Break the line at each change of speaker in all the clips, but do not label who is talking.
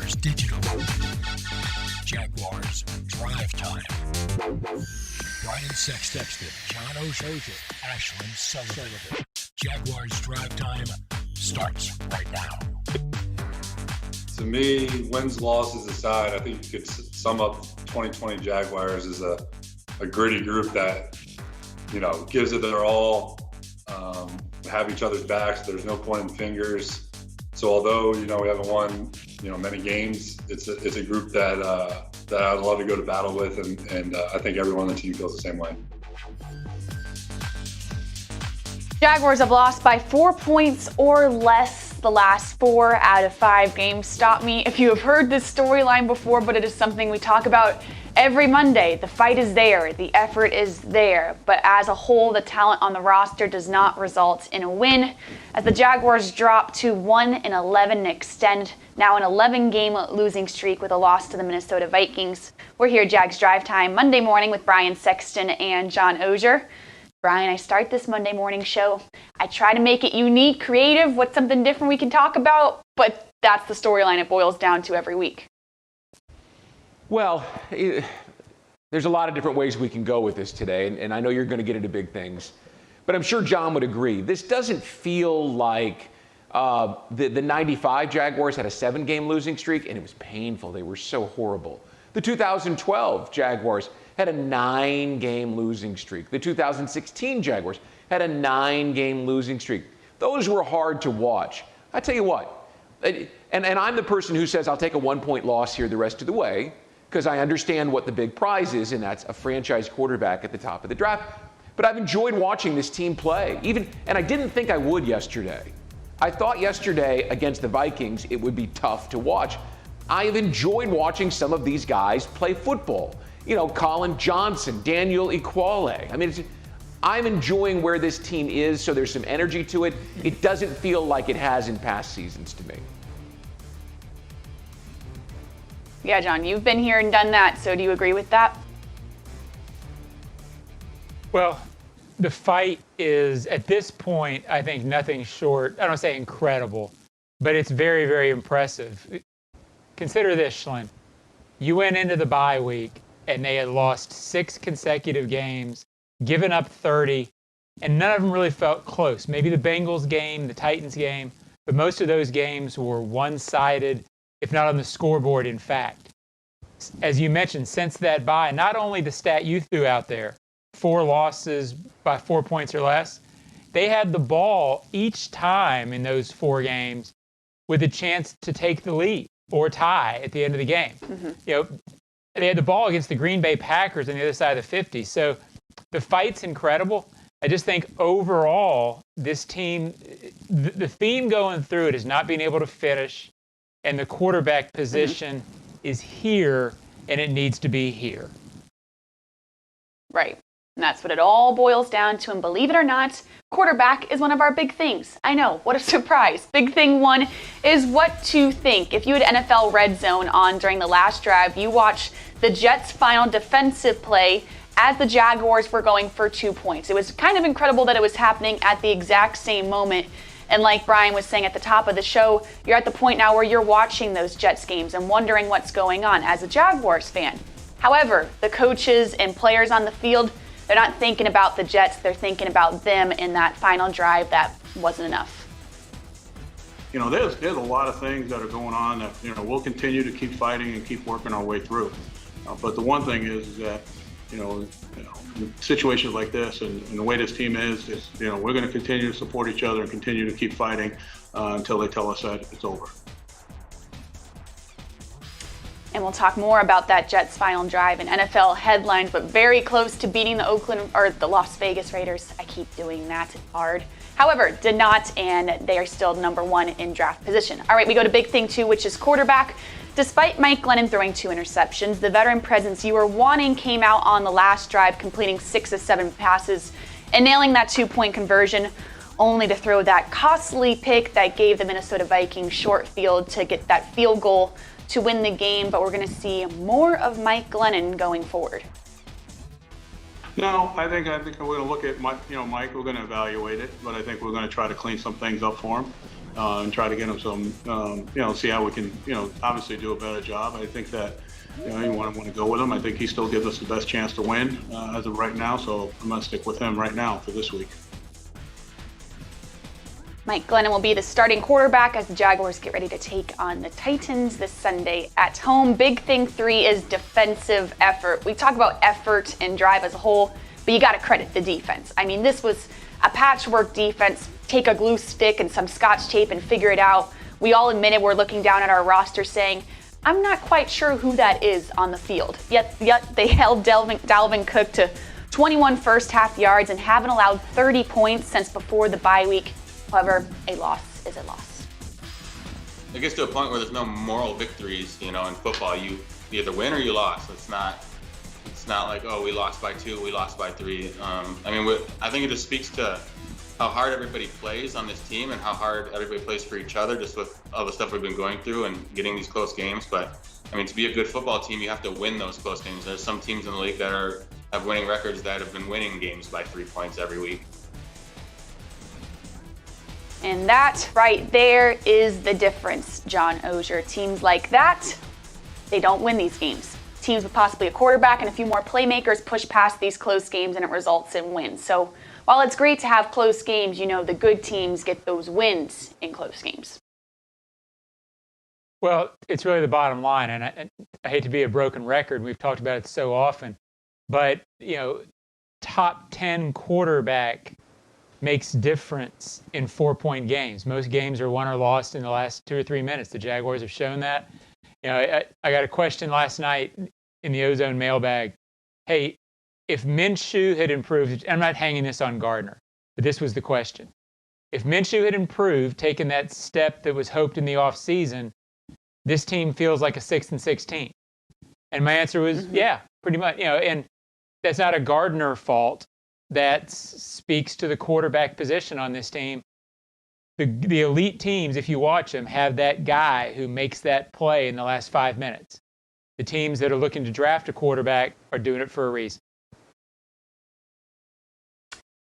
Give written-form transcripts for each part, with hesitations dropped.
Jaguars Digital. Jaguars Drive Time. Brian Sexton, John Oehser, Ashlyn Sullivan. Jaguars Drive Time starts right now.
To me, wins, losses aside, I think you could sum up 2020 Jaguars as a gritty group that, gives it their all, have each other's backs. There's no pointing fingers. So although, we haven't won, many games, it's a group that I'd love to go to battle with. And I think everyone on the team feels the same way.
Jaguars have lost by 4 points or less the last 4 out of 5 games. Stop me if you have heard this storyline before, but it is something we talk about every Monday. The fight is there, the effort is there, but as a whole, the talent on the roster does not result in a win, as the Jaguars drop to 1-11 and extend now an 11-game losing streak with a loss to the Minnesota Vikings. We're here, Jags Drive Time, Monday morning with Brian Sexton and John Oehser. Brian, I start this Monday morning show. I try to make it unique, creative, what's something different we can talk about, but that's the storyline it boils down to every week.
Well, there's a lot of different ways we can go with this today, and I know you're going to get into big things, but I'm sure John would agree. This doesn't feel like the 95 Jaguars had a 7-game losing streak, and it was painful. They were so horrible. The 2012 Jaguars had a 9-game losing streak. The 2016 Jaguars had a 9-game losing streak. Those were hard to watch. I tell you what, and I'm the person who says I'll take a 1-point loss here the rest of the way because I understand what the big prize is, and that's a franchise quarterback at the top of the draft. But I've enjoyed watching this team play, and I didn't think I would yesterday. I thought yesterday against the Vikings it would be tough to watch. I have enjoyed watching some of these guys play football. Colin Johnson, Daniel Ekuale. I mean, I'm enjoying where this team is, so there's some energy to it. It doesn't feel like it has in past seasons to me.
Yeah, John, you've been here and done that, so do you agree with that?
Well, the fight is, at this point, I think nothing short, I don't want to say incredible, but it's very, very impressive. Consider this, Schlin. You went into the bye week, and they had lost 6 consecutive games, given up 30, and none of them really felt close. Maybe the Bengals game, the Titans game, but most of those games were one-sided, if not on the scoreboard, in fact. As you mentioned, since that bye, not only the stat you threw out there, 4 losses by 4 points or less, they had the ball each time in those 4 games with a chance to take the lead or tie at the end of the game. Mm-hmm. They had the ball against the Green Bay Packers on the other side of the 50. So the fight's incredible. I just think overall, this team, the theme going through it is not being able to finish, and the quarterback position is here, and it needs to be here.
Right. And that's what it all boils down to. And believe it or not, quarterback is one of our big things. I know, what a surprise. Big thing 1 is what to think. If you had NFL Red Zone on during the last drive, you watched the Jets' final defensive play as the Jaguars were going for 2 points. It was kind of incredible that it was happening at the exact same moment. And like Brian was saying at the top of the show, you're at the point now where you're watching those Jets games and wondering what's going on as a Jaguars fan. However, the coaches and players on the field, they're not thinking about the Jets, they're thinking about them in that final drive that wasn't enough.
There's a lot of things that are going on that, we'll continue to keep fighting and keep working our way through. But the one thing is that, situations like this and the way this team is, we're going to continue to support each other and continue to keep fighting until they tell us that it's over.
And we'll talk more about that Jets final drive and NFL headlines, but very close to beating the Las Vegas Raiders. I keep doing that hard. However, did not, and they are still number 1 in draft position. All right, we go to big thing 2, which is quarterback. Despite Mike Glennon throwing 2 interceptions, the veteran presence you were wanting came out on the last drive, completing 6 of 7 passes and nailing that 2-point conversion, only to throw that costly pick that gave the Minnesota Vikings short field to get that field goal to win the game. But we're going to see more of Mike Glennon going forward.
No, I think we're going to look at Mike. We're going to evaluate it, but I think we're going to try to clean some things up for him. and try to get them some, see how we can, obviously do a better job. I think that, you want to go with him. I think he still gives us the best chance to win as of right now, so I'm going to stick with him right now for this week.
Mike Glennon will be the starting quarterback as the Jaguars get ready to take on the Titans this Sunday at home. Big thing 3 is defensive effort. We talk about effort and drive as a whole, but you got to credit the defense. I mean, this was a patchwork defense. Take a glue stick and some scotch tape and figure it out. We all admitted we're looking down at our roster saying, I'm not quite sure who that is on the field. Yet they held Dalvin Cook to 21 first half yards and haven't allowed 30 points since before the bye week. However, a loss is a loss.
It gets to a point where there's no moral victories, in football. You either win or you lost. It's not like, oh, we lost by 2, we lost by 3. I think it just speaks to how hard everybody plays on this team and how hard everybody plays for each other, just with all the stuff we've been going through and getting these close games. But to be a good football team, you have to win those close games. There's some teams in the league that have winning records that have been winning games by 3 points every week.
And that right there is the difference, John Oehser. Teams like that, they don't win these games. Teams with possibly a quarterback and a few more playmakers push past these close games and it results in wins. So while it's great to have close games, the good teams get those wins in close games.
Well, it's really the bottom line, and I hate to be a broken record. We've talked about it so often, but top 10 quarterback makes difference in 4-point games. Most games are won or lost in the last 2 or 3 minutes. The Jaguars have shown that. I got a question last night in the Ozone mailbag. Hey, if Minshew had improved, I'm not hanging this on Gardner, but this was the question. If Minshew had improved, taken that step that was hoped in the offseason, this team feels like a 6-6 team. And my answer was, yeah, pretty much. And that's not a Gardner fault. That speaks to the quarterback position on this team. The elite teams, if you watch them, have that guy who makes that play in the last 5 minutes. The teams that are looking to draft a quarterback are doing it for a reason.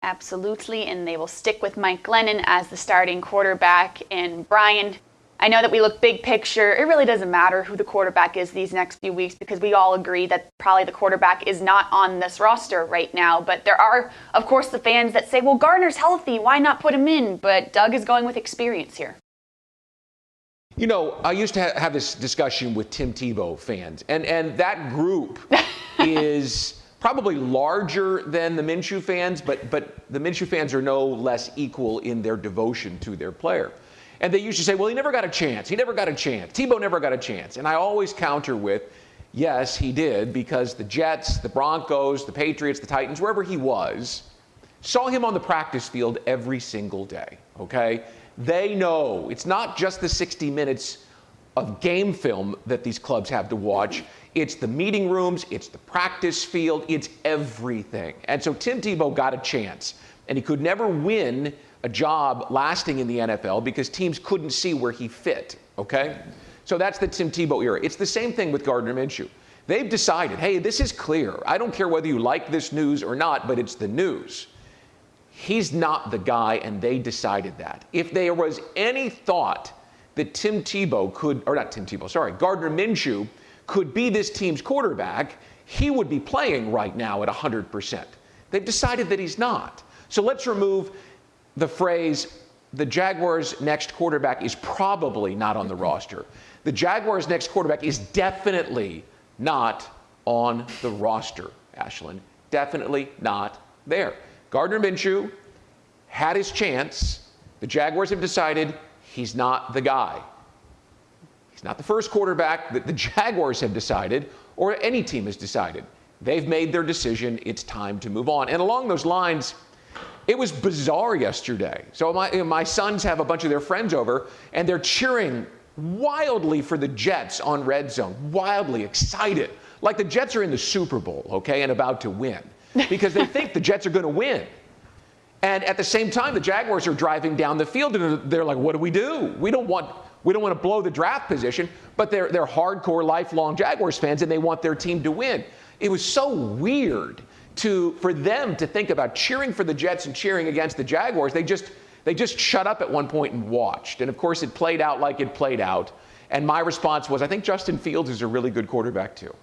Absolutely, and they will stick with Mike Glennon as the starting quarterback. And Brian, I know that we look big picture. It really doesn't matter who the quarterback is these next few weeks because we all agree that probably the quarterback is not on this roster right now. But there are, of course, the fans that say, well, Gardner's healthy. Why not put him in? But Doug is going with experience here.
I used to have this discussion with Tim Tebow fans, and that group is probably larger than the Minshew fans, but the Minshew fans are no less equal in their devotion to their player. And they used to say, well, he never got a chance. He never got a chance. Tebow never got a chance. And I always counter with, yes, he did, because the Jets, the Broncos, the Patriots, the Titans, wherever he was, saw him on the practice field every single day, okay? They know it's not just the 60 minutes of game film that these clubs have to watch. It's the meeting rooms, it's the practice field, it's everything. And so Tim Tebow got a chance, and he could never win a job lasting in the NFL because teams couldn't see where he fit, okay? So that's the Tim Tebow era. It's the same thing with Gardner Minshew. They've decided, hey, this is clear. I don't care whether you like this news or not, but it's the news. He's not the guy, and they decided that. If there was any thought that Gardner Minshew could be this team's quarterback, he would be playing right now at 100%. They've decided that he's not. So let's remove the phrase, the Jaguars' next quarterback is probably not on the roster. The Jaguars' next quarterback is definitely not on the roster, Ashlyn. Definitely not there. Gardner Minshew had his chance. The Jaguars have decided he's not the guy. He's not the first quarterback that the Jaguars have decided, or any team has decided. They've made their decision. It's time to move on. And along those lines, it was bizarre yesterday. So my sons have a bunch of their friends over, and they're cheering wildly for the Jets on Red Zone, wildly excited, like the Jets are in the Super Bowl, okay, and about to win, because they think the Jets are going to win. And at the same time, the Jaguars are driving down the field, and they're like, what do? We don't want to blow the draft position, but they're hardcore, lifelong Jaguars fans, and they want their team to win. It was so weird for them to think about cheering for the Jets and cheering against the Jaguars. They just shut up at one point and watched. And of course, it played out like it played out. And my response was, I think Justin Fields is a really good quarterback too.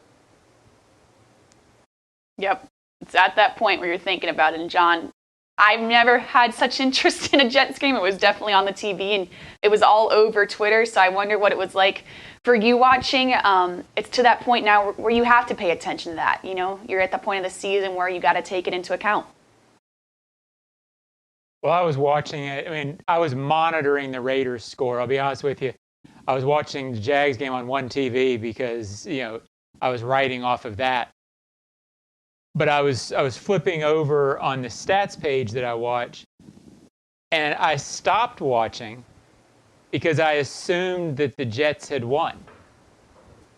Yep. It's at that point where you're thinking about it. And John, I've never had such interest in a Jets game. It was definitely on the TV and it was all over Twitter. So I wonder what it was like for you watching. It's to that point now where you have to pay attention to that. You know, you're at the point of the season where you got to take it into account.
Well, I was watching it. I mean, I was monitoring the Raiders score. I'll be honest with you. I was watching the Jags game on one TV because, you know, I was writing off of that. But I was flipping over on the stats page that I watch, and I stopped watching because I assumed that the Jets had won.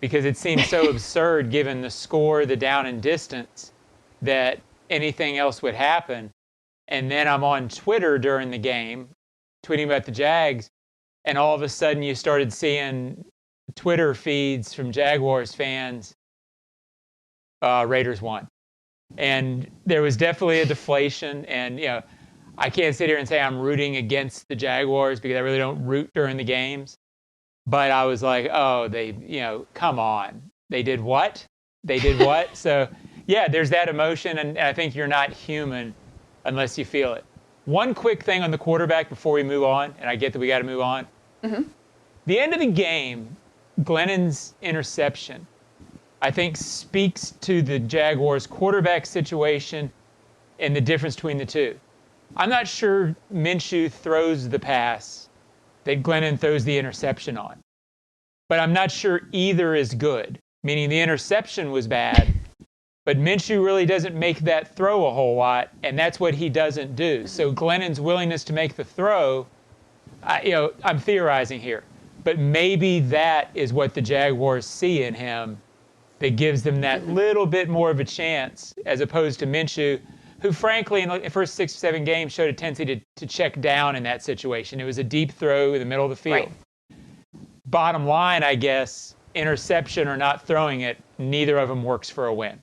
Because it seemed so absurd given the score, the down and distance, that anything else would happen. And then I'm on Twitter during the game, tweeting about the Jags, and all of a sudden you started seeing Twitter feeds from Jaguars fans, Raiders won. And there was definitely a deflation. And, you know, I can't sit here and say I'm rooting against the Jaguars because I really don't root during the games. But I was like, oh, they, you know, come on. They did what? They did what? So, yeah, there's that emotion. And I think you're not human unless you feel it. One quick thing on the quarterback before we move on, and I get that we got to move on. Mm-hmm. The end of the game, Glennon's interception, I think speaks to the Jaguars quarterback situation and the difference between the two. I'm not sure Minshew throws the pass that Glennon throws the interception on. But I'm not sure either is good, meaning the interception was bad, but Minshew really doesn't make that throw a whole lot, and that's what he doesn't do. So Glennon's willingness to make the throw, I'm theorizing here, but maybe that is what the Jaguars see in him that gives them that little bit more of a chance, as opposed to Minshew, who frankly in the first 6 or 7 games showed a tendency to check down in that situation. It was a deep throw in the middle of the field. Right. Bottom line, I guess, interception or not throwing it, neither of them works for a win.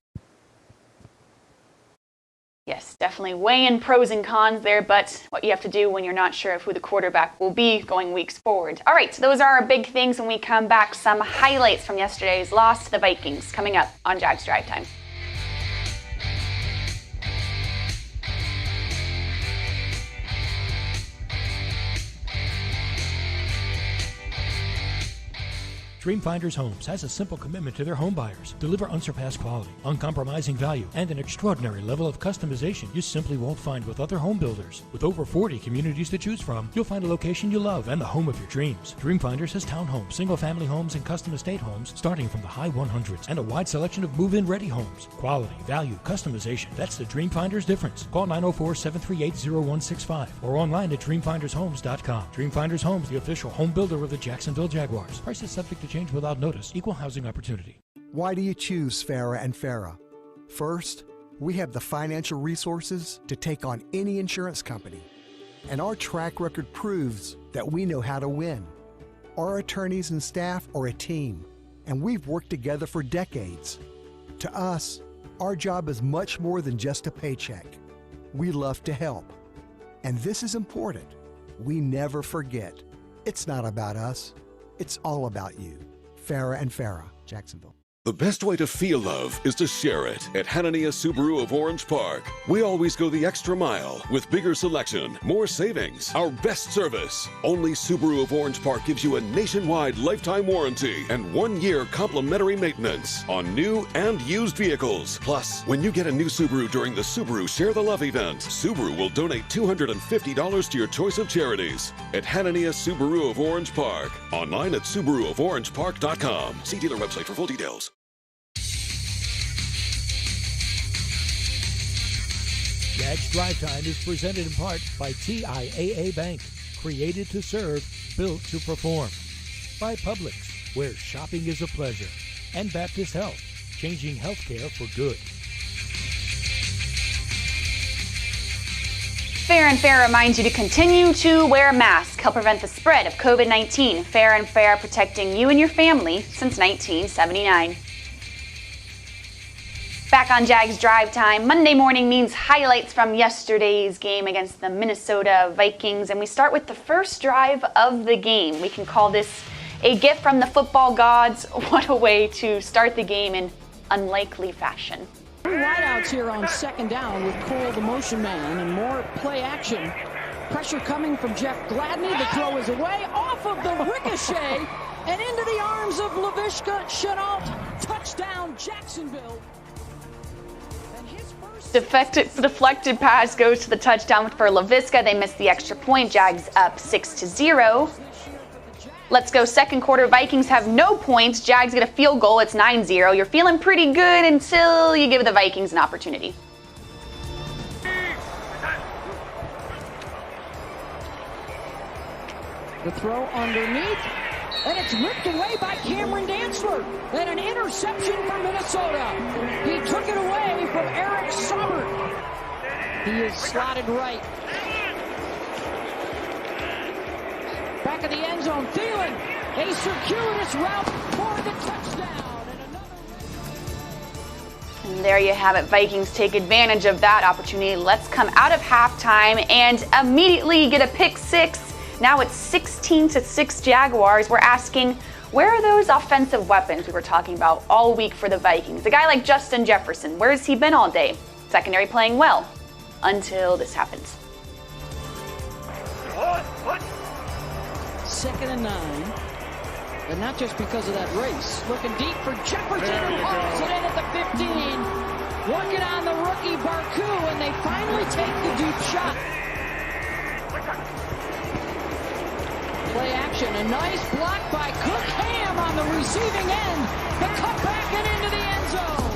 Yes, definitely weighing pros and cons there, but what you have to do when you're not sure of who the quarterback will be going weeks forward. All right, so those are our big things. When we come back, some highlights from yesterday's loss to the Vikings coming up on Jags Drive Time.
Dreamfinders Homes has a simple commitment to their home buyers. Deliver unsurpassed quality, uncompromising value, and an extraordinary level of customization you simply won't find with other home builders. With over 40 communities to choose from, you'll find a location you love and the home of your dreams. Dreamfinders has townhomes, single-family homes, and custom estate homes starting from the high 100s and a wide selection of move-in ready homes. Quality, value, customization. That's the Dreamfinders difference. Call 904-738-0165 or online at dreamfindershomes.com. Dreamfinders Homes, the official home builder of the Jacksonville Jaguars. Prices subject to change without notice. Equal housing opportunity.
Why do you choose Farah and Farah? First, we have the financial resources to take on any insurance company. And our track record proves that we know how to win. Our attorneys and staff are a team, and we've worked together for decades. To us, our job is much more than just a paycheck. We love to help. And this is important. We never forget. It's not about us. It's all about you. Farah and Farah, Jacksonville.
The best way to feel love is to share it at Hanania Subaru of Orange Park. We always go the extra mile with bigger selection, more savings, our best service. Only Subaru of Orange Park gives you a nationwide lifetime warranty and 1-year complimentary maintenance on new and used vehicles. Plus, when you get a new Subaru during the Subaru Share the Love event, Subaru will donate $250 to your choice of charities at Hanania Subaru of Orange Park. Online at SubaruofOrangePark.com. See dealer website for full details.
Jags Drive Time is presented in part by TIAA Bank, created to serve, built to perform. By Publix, where shopping is a pleasure. And Baptist Health, changing healthcare for good.
Fair and Fair reminds you to continue to wear a mask, help prevent the spread of COVID-19. Fair and Fair, protecting you and your family since 1979. Back on Jags Drive Time, Monday morning means highlights from yesterday's game against the Minnesota Vikings, and we start with the first drive of the game. We can call this a gift from the football gods. What a way to start the game in unlikely fashion.
Three wideouts here on second down with Cole, the motion man, and more play action. Pressure coming from Jeff Gladney. The throw is away, off of the ricochet, and into the arms of Laviska Shenault. Touchdown, Jacksonville.
Deflected pass goes to the touchdown for Laviska. They missed the extra point. Jags up 6-0. Let's go second quarter. Vikings have no points. Jags get a field goal. It's 9-0. You're feeling pretty good until you give the Vikings an opportunity.
The throw underneath, and it's ripped away by Cameron Dantzler. And an interception for Minnesota. He took it away from Eric Saubert. He is slotted right. Back of the end zone, Thielen. A circuitous route for the touchdown.
And there you have it. Vikings take advantage of that opportunity. Let's come out of halftime and immediately get a pick six. Now it's 16-6 Jaguars. We're asking, where are those offensive weapons we were talking about all week for the Vikings? A guy like Justin Jefferson, where has he been all day? Secondary playing well until this happens.
2nd and 9. But not just because of that race. Looking deep for Jefferson, who hauls it in at the 15. Working on the rookie Barku, and they finally take the deep shot. Play action, a nice block by Cook Ham on the receiving end. The cutback and into the end zone.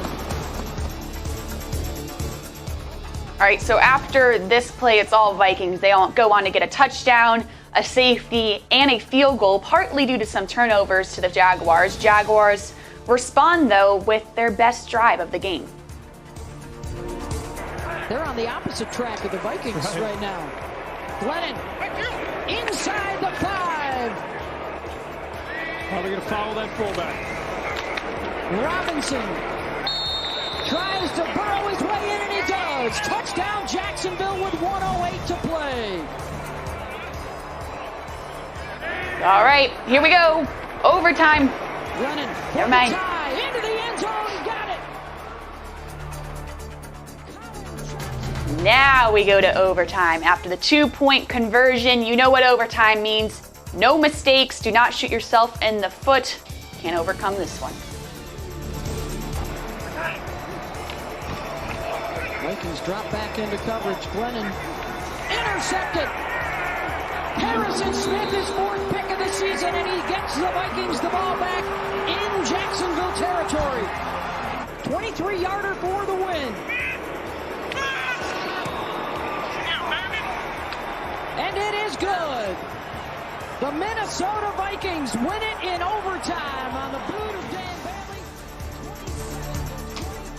All right, so after this play, it's all Vikings. They all go on to get a touchdown, a safety, and a field goal, partly due to some turnovers to the Jaguars. Jaguars respond, though, with their best drive of the game.
They're on the opposite track of the Vikings right now. Glennon inside the 5.
Probably going to follow that fullback.
Robinson tries to burrow his way in, and he does. Touchdown, Jacksonville, with 1:08 to play.
All right, here we go. Overtime.
Glennon,
never mind.
Into the end zone, got it.
Now we go to overtime. After the 2-point conversion, you know what overtime means. No mistakes. Do not shoot yourself in the foot. Can't overcome this one.
Vikings drop back into coverage. Glennon intercepted. Harrison Smith is 4th pick of the season, and he gets the Vikings the ball back in Jacksonville territory. 23-yarder for the win. And it is good. The Minnesota Vikings win it in overtime on the boot of Dan Bailey.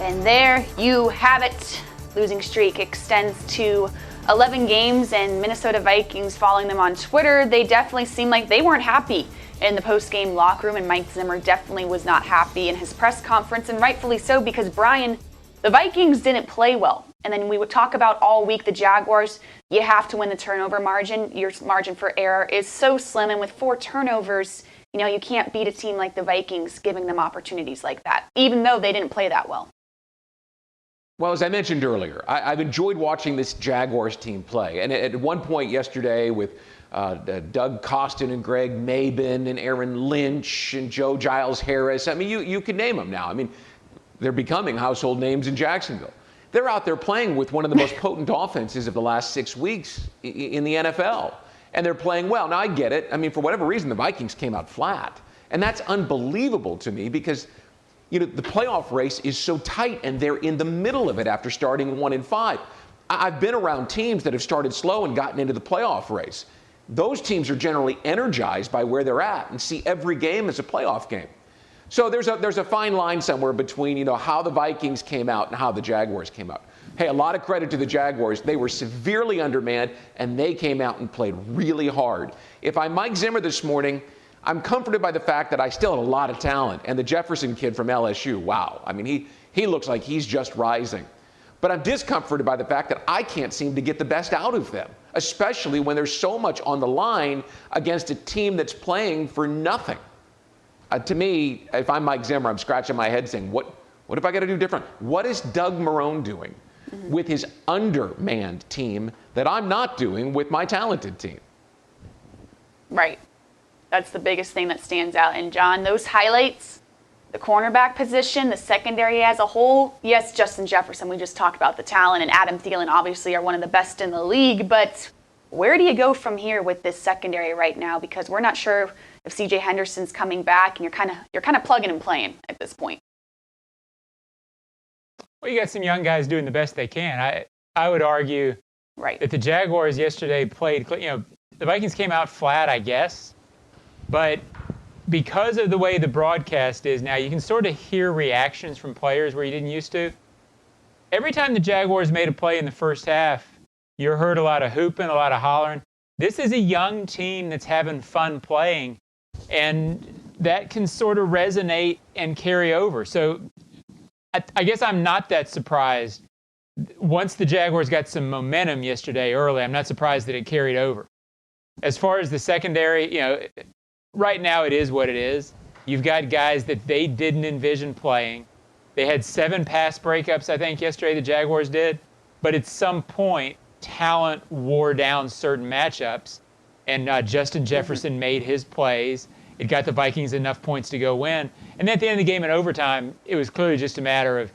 And there you have it. Losing streak extends to 11 games, and Minnesota Vikings, following them on Twitter, they definitely seemed like they weren't happy in the post-game locker room, and Mike Zimmer definitely was not happy in his press conference, and rightfully so, because Brian, the Vikings didn't play well. And then we would talk about all week the Jaguars. You have to win the turnover margin. Your margin for error is so slim, and with 4 turnovers, you can't beat a team like the Vikings giving them opportunities like that, even though they didn't play that well.
Well, as I mentioned earlier, I've enjoyed watching this Jaguars team play. And at one point yesterday with Doug Costin and Greg Mabin and Aaron Lynch and Joe Giles Harris, I mean, you can name them now. I mean, they're becoming household names in Jacksonville. They're out there playing with one of the most potent offenses of the last 6 weeks in the NFL. And they're playing well. Now, I get it. I mean, for whatever reason, the Vikings came out flat. And that's unbelievable to me because the playoff race is so tight, and they're in the middle of it after starting 1-5. I've been around teams that have started slow and gotten into the playoff race. Those teams are generally energized by where they're at and see every game as a playoff game. So there's a fine line somewhere between how the Vikings came out and how the Jaguars came out. Hey, a lot of credit to the Jaguars. They were severely undermanned, and they came out and played really hard. If I'm Mike Zimmer this morning, I'm comforted by the fact that I still have a lot of talent. And the Jefferson kid from LSU, wow. I mean, He looks like he's just rising. But I'm discomforted by the fact that I can't seem to get the best out of them, especially when there's so much on the line against a team that's playing for nothing. To me, if I'm Mike Zimmer, I'm scratching my head saying, what have I got to do different? What is Doug Marrone doing with his undermanned team that I'm not doing with my talented team?
Right. That's the biggest thing that stands out. And John, those highlights, the cornerback position, the secondary as a whole, yes, Justin Jefferson, we just talked about the talent, and Adam Thielen obviously are one of the best in the league, but where do you go from here with this secondary right now? Because we're not sure if CJ Henderson's coming back, and you're kind of plugging and playing at this point.
Well, you got some young guys doing the best they can. I would argue that the Jaguars yesterday played, the Vikings came out flat, I guess, but because of the way the broadcast is now, you can sort of hear reactions from players where you didn't used to. Every time the Jaguars made a play in the first half, you heard a lot of hooping, a lot of hollering. This is a young team that's having fun playing, and that can sort of resonate and carry over. So I guess I'm not that surprised. Once the Jaguars got some momentum yesterday early, I'm not surprised that it carried over. As far as the secondary, right now it is what it is. You've got guys that they didn't envision playing. They had 7 pass breakups, I think, yesterday, the Jaguars did. But at some point, talent wore down certain matchups, and Justin Jefferson made his plays. It got the Vikings enough points to go win. And then at the end of the game in overtime, it was clearly just a matter of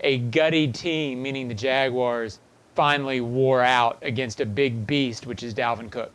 a gutty team, meaning the Jaguars, finally wore out against a big beast, which is Dalvin Cook.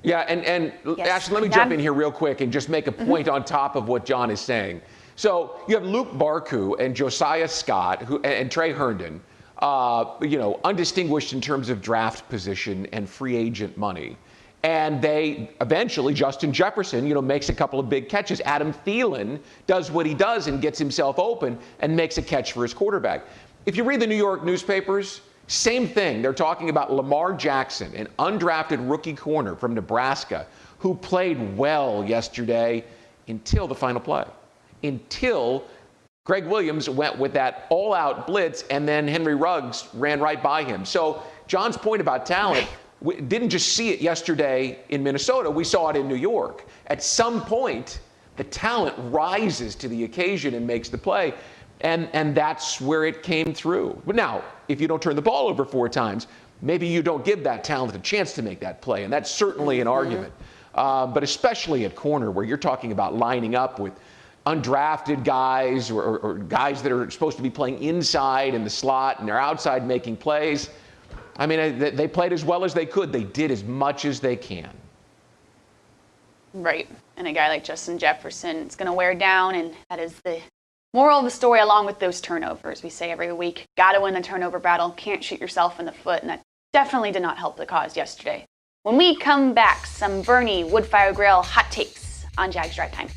Yeah, and yes. Ashley, let me jump in here real quick and just make a point on top of what John is saying. So you have Luke Barku and Josiah Scott and Trey Herndon, undistinguished in terms of draft position and free agent money. And they eventually, Justin Jefferson, makes a couple of big catches. Adam Thielen does what he does and gets himself open and makes a catch for his quarterback. If you read the New York newspapers, same thing. They're talking about Lamar Jackson, an undrafted rookie corner from Nebraska, who played well yesterday until the final play. Until Greg Williams went with that all-out blitz, and then Henry Ruggs ran right by him. So John's point about talent, we didn't just see it yesterday in Minnesota. We saw it in New York. At some point, the talent rises to the occasion and makes the play. And that's where it came through. But now, if you don't turn the ball over 4 times, maybe you don't give that talent a chance to make that play. And that's certainly an argument. But especially at corner, where you're talking about lining up with undrafted guys or guys that are supposed to be playing inside in the slot and they're outside making plays. I mean, they played as well as they could. They did as much as they can.
Right. And a guy like Justin Jefferson, it's going to wear down, and that is the moral of the story, along with those turnovers. We say every week, got to win the turnover battle, can't shoot yourself in the foot, and that definitely did not help the cause yesterday. When we come back, some Bernie Woodfire Grill hot takes on Jags Drive Time.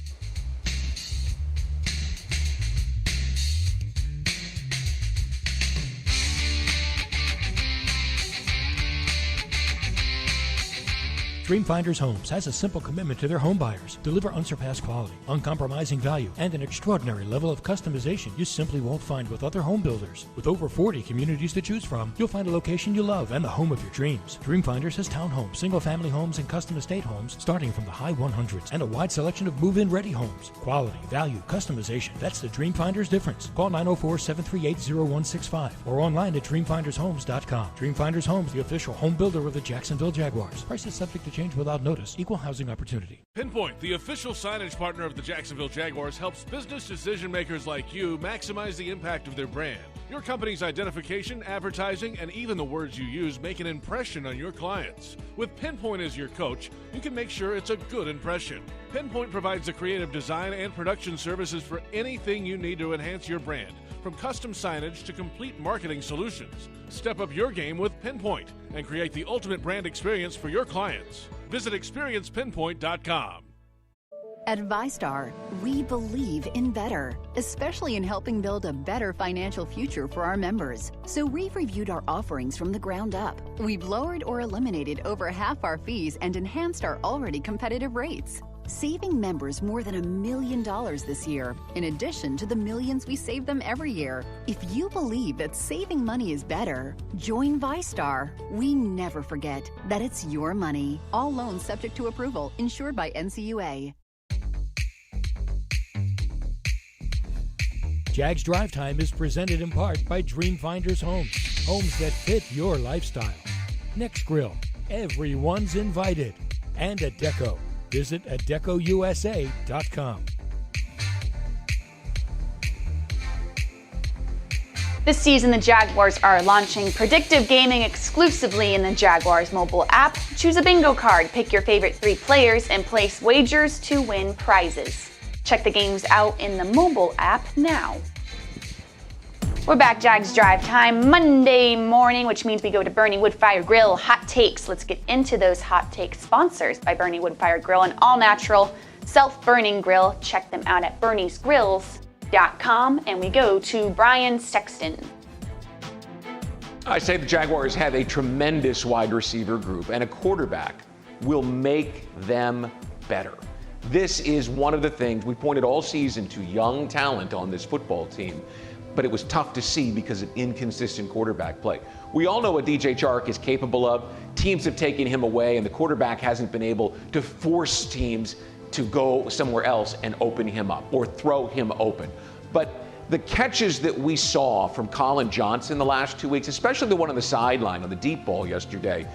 Dreamfinders Homes has a simple commitment to their home buyers. Deliver unsurpassed quality, uncompromising value, and an extraordinary level of customization you simply won't find with other home builders. With over 40 communities to choose from, you'll find a location you love and the home of your dreams. Dreamfinders has townhomes, single-family homes, and custom estate homes starting from the high 100s and a wide selection of move-in ready homes. Quality, value, customization. That's the Dreamfinders difference. Call 904-738-0165 or online at dreamfindershomes.com. Dreamfinders Homes, the official home builder of the Jacksonville Jaguars. Prices subject to change without notice. Equal housing opportunity.
Pinpoint, the official signage partner of the Jacksonville Jaguars, helps business decision makers like you maximize the impact of their brand. Your company's identification, advertising, and even the words you use make an impression on your clients. With Pinpoint as your coach, you can make sure it's a good impression. Pinpoint provides the creative design and production services for anything you need to enhance your brand, from custom signage to complete marketing solutions. Step up your game with Pinpoint and create the ultimate brand experience for your clients. Visit experiencepinpoint.com.
At ViStar, we believe in better, especially in helping build a better financial future for our members. So we've reviewed our offerings from the ground up. We've lowered or eliminated over half our fees and enhanced our already competitive rates. saving members more than $1 million this year, in addition to the millions we save them every year. If you believe that saving money is better, join ViStar. We never forget that it's your money. All loans subject to approval, insured by NCUA.
Jags Drive Time is presented in part by Dreamfinders Homes, homes that fit your lifestyle. Next Grill, everyone's invited. And Adecco. Visit ADECOUSA.com.
This season, the Jaguars are launching predictive gaming exclusively in the Jaguars mobile app. Choose a bingo card, pick your favorite 3 players, and place wagers to win prizes. Check the games out in the mobile app now. We're back, Jags Drive Time, Monday morning, which means we go to Bernie Woodfire Grill Hot Takes. Let's get into those hot takes. Sponsors by Bernie Woodfire Grill, an all-natural, self-burning grill. Check them out at berniesgrills.com. And we go to Brian Sexton.
I say the Jaguars have a tremendous wide receiver group, and a quarterback will make them better. This is one of the things we pointed all season to: young talent on this football team. But it was tough to see because of inconsistent quarterback play. We all know what DJ Chark is capable of. Teams have taken him away, and the quarterback hasn't been able to force teams to go somewhere else and open him up or throw him open. But the catches that we saw from Colin Johnson the last 2 weeks, especially the one on the sideline on the deep ball yesterday,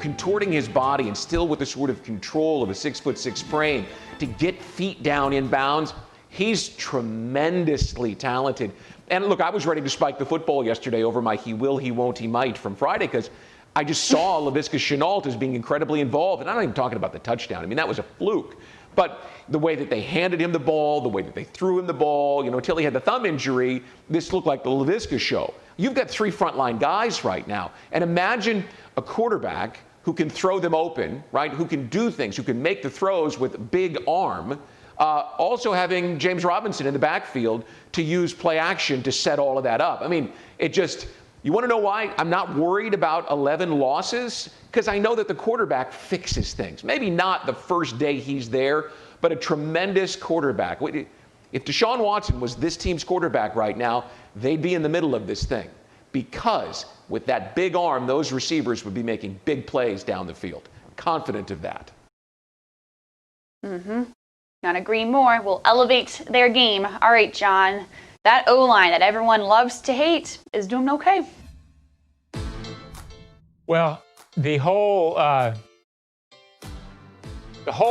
contorting his body and still with the sort of control of a 6'6" frame to get feet down in bounds, he's tremendously talented. And look, I was ready to spike the football yesterday over my he will, he won't, he might from Friday, because I just saw Laviska Shenault as being incredibly involved. And I'm not even talking about the touchdown. I mean, that was a fluke. But the way that they handed him the ball, the way that they threw him the ball, until he had the thumb injury, this looked like the Laviska show. You've got 3 frontline guys right now. And imagine a quarterback who can throw them open, right? Who can do things, who can make the throws with big arm. Also having James Robinson in the backfield to use play action to set all of that up. I mean, you want to know why I'm not worried about 11 losses? Because I know that the quarterback fixes things. Maybe not the first day he's there, but a tremendous quarterback. If Deshaun Watson was this team's quarterback right now, they'd be in the middle of this thing. Because with that big arm, those receivers would be making big plays down the field. Confident of that.
Mm-hmm. Not agree more. We'll elevate their game. All right, John. That O-line that everyone loves to hate is doing okay.
Well, the whole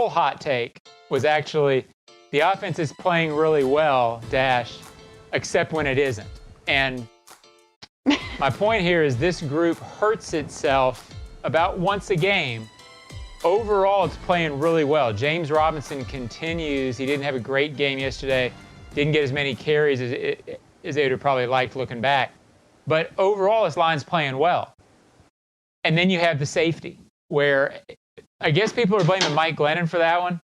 hot take was actually the offense is playing really well, except when it isn't. And my point here is this group hurts itself about once a game. Overall, it's playing really well. James Robinson continues. He didn't have a great game yesterday. Didn't get as many carries as they would have probably liked looking back. But overall, his line's playing well. And then you have the safety, where I guess people are blaming Mike Glennon for that one.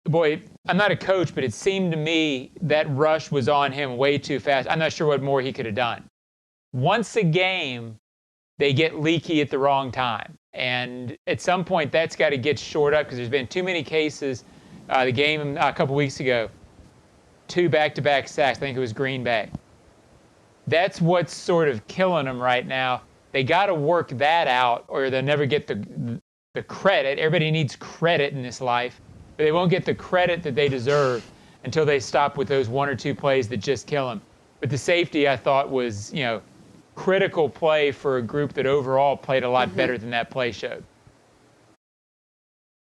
Boy, I'm not a coach, but it seemed to me that rush was on him way too fast. I'm not sure what more he could have done. Once a game, they get leaky at the wrong time. And at some point, that's got to get shored up because there's been too many cases. The game a couple weeks ago, 2 back-to-back sacks. I think it was Green Bay. That's what's sort of killing them right now. They got to work that out or they'll never get the credit. Everybody needs credit in this life, but they won't get the credit that they deserve until they stop with those 1 or 2 plays that just kill them. But the safety, I thought, was, critical play for a group that overall played a lot better than that play showed.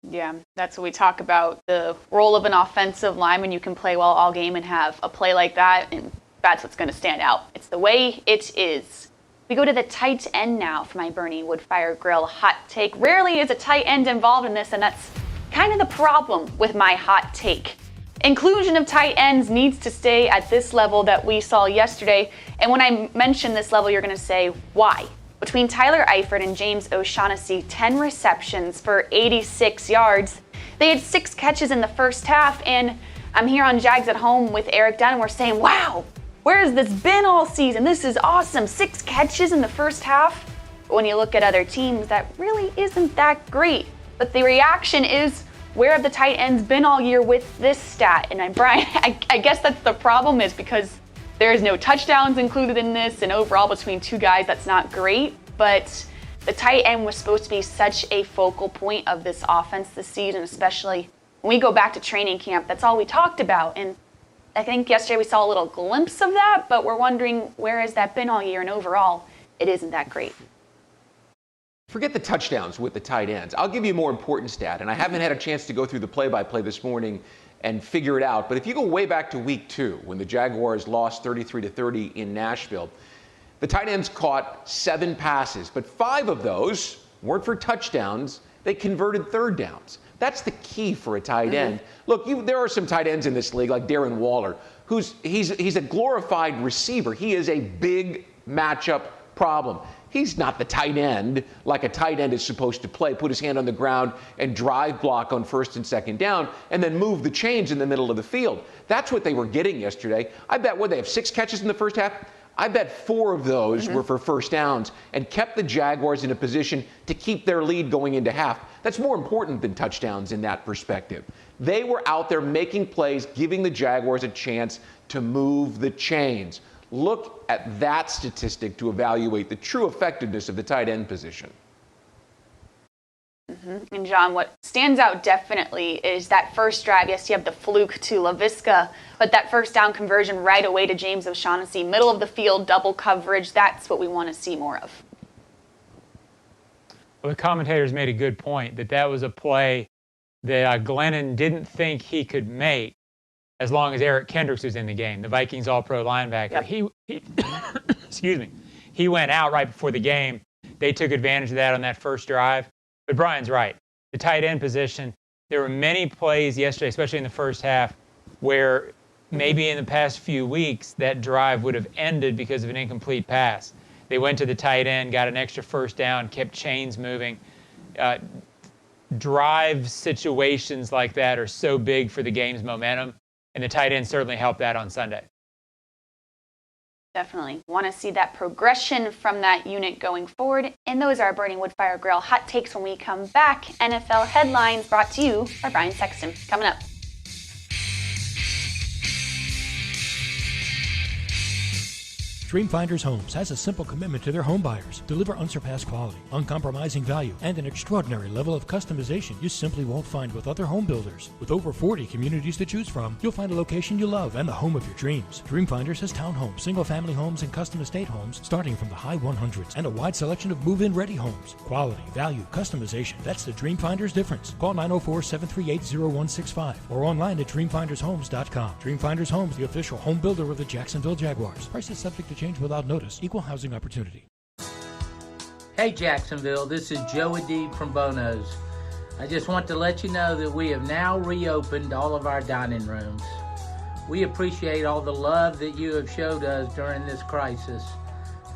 Yeah, that's what we talk about, the role of an offensive lineman. You can play well all game and have a play like that, and that's what's going to stand out. It's the way it is. We go to the tight end now for my Bernie Woodfire Grill hot take. Rarely is a tight end involved in this, and that's kind of the problem with my hot take. Inclusion of tight ends needs to stay at this level that we saw yesterday. And when I mention this level, you're going to say, why? Between Tyler Eifert and James O'Shaughnessy, 10 receptions for 86 yards. They had 6 catches in the first half, and I'm here on Jags at Home with Eric Dunn, and we're saying, wow, where has this been all season? This is awesome. 6 catches in the first half. But when you look at other teams, that really isn't that great. But the reaction is, where have the tight ends been all year with this stat? And Brian, I guess that's the problem, is because there's no touchdowns included in this, and overall between two guys, that's not great. But the tight end was supposed to be such a focal point of this offense this season, especially when we go back to training camp. That's all we talked about. And I think yesterday we saw a little glimpse of that, but we're wondering, where has that been all year? And overall, it isn't that great.
Forget the touchdowns with the tight ends. I'll give you a more important stat, and I haven't had a chance to go through the play-by-play this morning and figure it out. But if you go way back to week 2, when the Jaguars lost 33-30 in Nashville, the tight ends caught 7 passes, but 5 of those weren't for touchdowns. They converted third downs. That's the key for a tight end. Look, there are some tight ends in this league, like Darren Waller, he's a glorified receiver. He is a big matchup problem. He's not the tight end like a tight end is supposed to play, put his hand on the ground and drive block on first and second down, and then move the chains in the middle of the field. That's what they were getting yesterday. I bet, they have 6 catches in the first half? I bet 4 of those were for first downs and kept the Jaguars in a position to keep their lead going into half. That's more important than touchdowns in that perspective. They were out there making plays, giving the Jaguars a chance to move the chains. Look at that statistic to evaluate the true effectiveness of the tight end position.
And John, what stands out definitely is that first drive. Yes, you have the fluke to LaVisca, but that first down conversion right away to James O'Shaughnessy, middle of the field, double coverage. That's what we want to see more of.
Well, the commentators made a good point that was a play that Glennon didn't think he could make as long as Eric Kendricks was in the game, the Vikings All-Pro linebacker.
Yep.
He excuse me, he went out right before the game. They took advantage of that on that first drive. But Brian's right. The tight end position, there were many plays yesterday, especially in the first half, where maybe in the past few weeks that drive would have ended because of an incomplete pass. They went to the tight end, got an extra first down, kept chains moving. Drive situations like that are so big for the game's momentum, and the tight end certainly helped that on Sunday.
Definitely want to see that progression from that unit going forward. And those are Burning Wood Fire Grill hot takes when we come back. NFL headlines brought to you by Brian Sexton. Coming up.
Dreamfinders Homes has a simple commitment to their home buyers. Deliver unsurpassed quality, uncompromising value, and an extraordinary level of customization you simply won't find with other home builders. With over 40 communities to choose from, you'll find a location you love and the home of your dreams. Dreamfinders has townhomes, single-family homes, and custom estate homes starting from the high 100s and a wide selection of move-in ready homes. Quality, value, customization. That's the Dreamfinders difference. Call 904-738-0165 or online at dreamfindershomes.com. Dreamfinders Homes, the official home builder of the Jacksonville Jaguars. Prices subject to change without notice. Equal housing opportunity.
Hey Jacksonville, this is Joe Adib from Bono's. I just want to let you know that we have now reopened all of our dining rooms. We appreciate all the love that you have showed us during this crisis.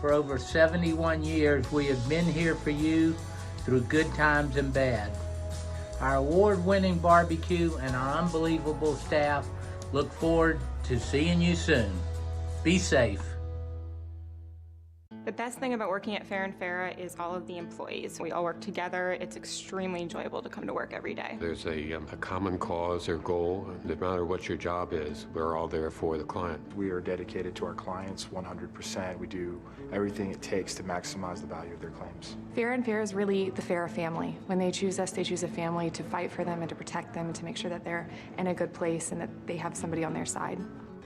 For over 71 years, we have been here for you through good times and bad. Our award-winning barbecue and our unbelievable staff look forward to seeing you soon. Be safe.
The best thing about working at Fair and Farah is all of the employees. We all work together. It's extremely enjoyable to come to work every day.
There's a common cause or goal. No matter what your job is, we're all there for the client.
We are dedicated to our clients 100%. We do everything it takes to maximize the value of their claims.
Fair and Fair is really the Farah family. When they choose us, they choose a family to fight for them and to protect them and to make sure that they're in a good place and that they have somebody on their side.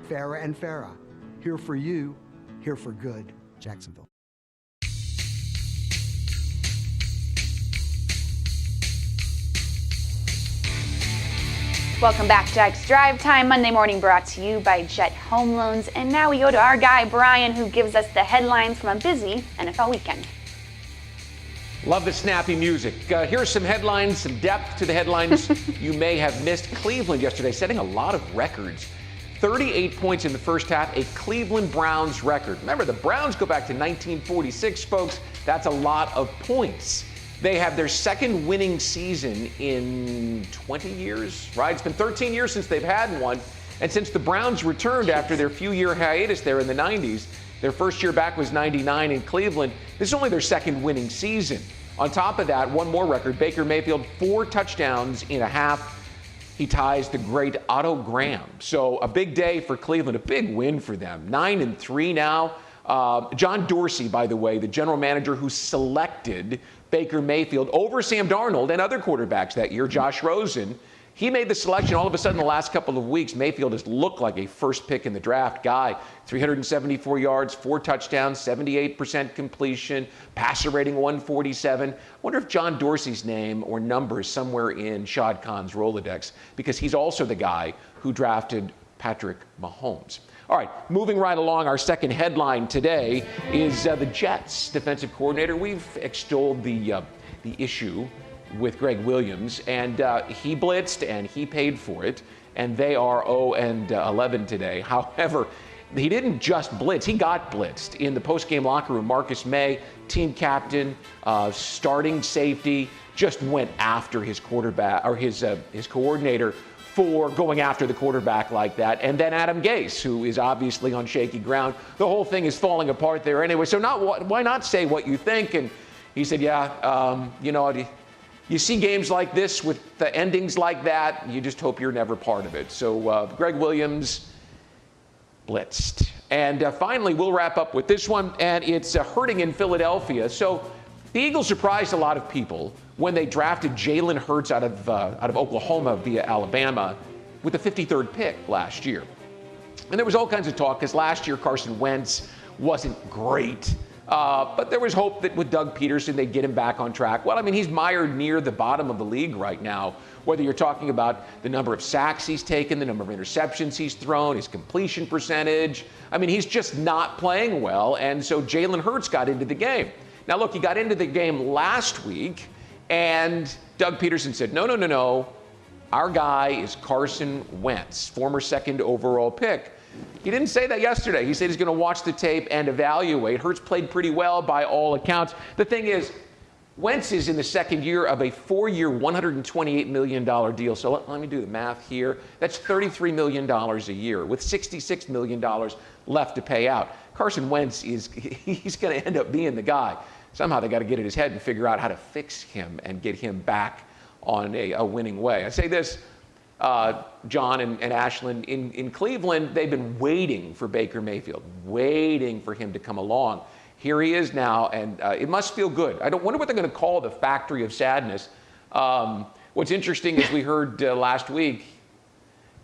Farah and Farah, here for you, here for good. Jacksonville.
Welcome back to Jags Drive Time, Monday morning brought to you by Jet Home Loans. And now we go to our guy, Brian, who gives us the headlines from a busy NFL weekend.
Love the snappy music. Here's some headlines, some depth to the headlines you may have missed. Cleveland yesterday setting a lot of records. 38 points in the first half, a Cleveland Browns record. Remember, the Browns go back to 1946, folks. That's a lot of points. They have their second winning season in 20 years, right? It's been 13 years since they've had one. And since the Browns returned after their few-year hiatus there in the 90s, their first year back was 99 in Cleveland. This is only their second winning season. On top of that, one more record, Baker Mayfield, 4 touchdowns in a half. he ties the great Otto Graham. So a big day for Cleveland, a big win for them. 9-3 now. John Dorsey, by the way, the general manager who selected Baker Mayfield over Sam Darnold and other quarterbacks that year, Josh Rosen, he made the selection. All of a sudden, the last couple of weeks, Mayfield has looked like a first pick in the draft guy. 374 yards, 4 touchdowns, 78% completion, passer rating 147. I wonder if John Dorsey's name or number is somewhere in Shad Khan's Rolodex, because he's also the guy who drafted Patrick Mahomes. All right, moving right along, our second headline today is the Jets defensive coordinator. We've extolled the issue with Greg Williams, and he blitzed and he paid for it, and they are 0-11 today. However, he didn't just blitz, he got blitzed. In the post-game locker room, Marcus May, team captain, starting safety, just went after his quarterback, or his coordinator, for going after the quarterback like that. And then Adam Gase, who is obviously on shaky ground. The whole thing is falling apart there anyway, so why not say what you think? And he said, you see games like this with the endings like that, you just hope you're never part of it. So Greg Williams blitzed. And finally, we'll wrap up with this one, and it's hurting in Philadelphia. So the Eagles surprised a lot of people when they drafted Jalen Hurts out of Oklahoma via Alabama with the 53rd pick last year. And there was all kinds of talk, because last year Carson Wentz wasn't great. But there was hope that with Doug Peterson, they'd get him back on track. Well, I mean, he's mired near the bottom of the league right now, whether you're talking about the number of sacks he's taken, the number of interceptions he's thrown, his completion percentage. I mean, he's just not playing well, and so Jalen Hurts got into the game. Now, look, he got into the game last week, and Doug Peterson said, no, our guy is Carson Wentz, former second overall pick. He didn't say that yesterday. He said he's going to watch the tape and evaluate. Hurts played pretty well by all accounts. The thing is, Wentz is in the second year of a 4-year, $128 million deal. So let me do the math here. That's $33 million a year with $66 million left to pay out. Carson Wentz he's going to end up being the guy. Somehow they got to get in his head and figure out how to fix him and get him back on a winning way. I say this, John and Ashlyn, in Cleveland, they've been waiting for Baker Mayfield, waiting for him to come along. Here he is now, and it must feel good. I don't wonder what they're going to call the factory of sadness. What's interesting is we heard last week,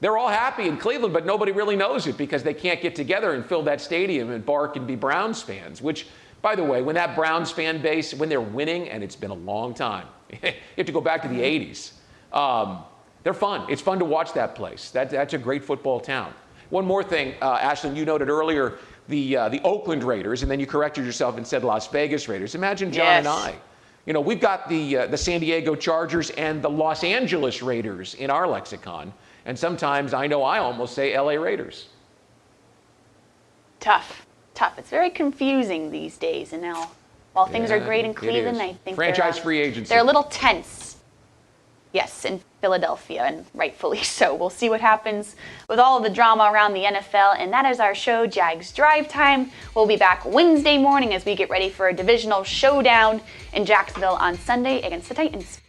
they're all happy in Cleveland, but nobody really knows it because they can't get together and fill that stadium and bark and be Browns fans, which, by the way, when that Browns fan base, when they're winning, and it's been a long time, you have to go back to the 80s, they're fun. It's fun to watch that place. That's a great football town. One more thing, Ashlyn, you noted earlier the Oakland Raiders, and then you corrected yourself and said Las Vegas Raiders. Imagine John and I. You know, we've got the San Diego Chargers and the Los Angeles Raiders in our lexicon, and sometimes I almost say LA Raiders.
Tough. It's very confusing these days, and now while things are great in Cleveland, I think
franchise free agency.
They're a little tense. Yes, in Philadelphia, and rightfully so. We'll see what happens with all of the drama around the NFL, and that is our show, Jags Drive Time. We'll be back Wednesday morning as we get ready for a divisional showdown in Jacksonville on Sunday against the Titans.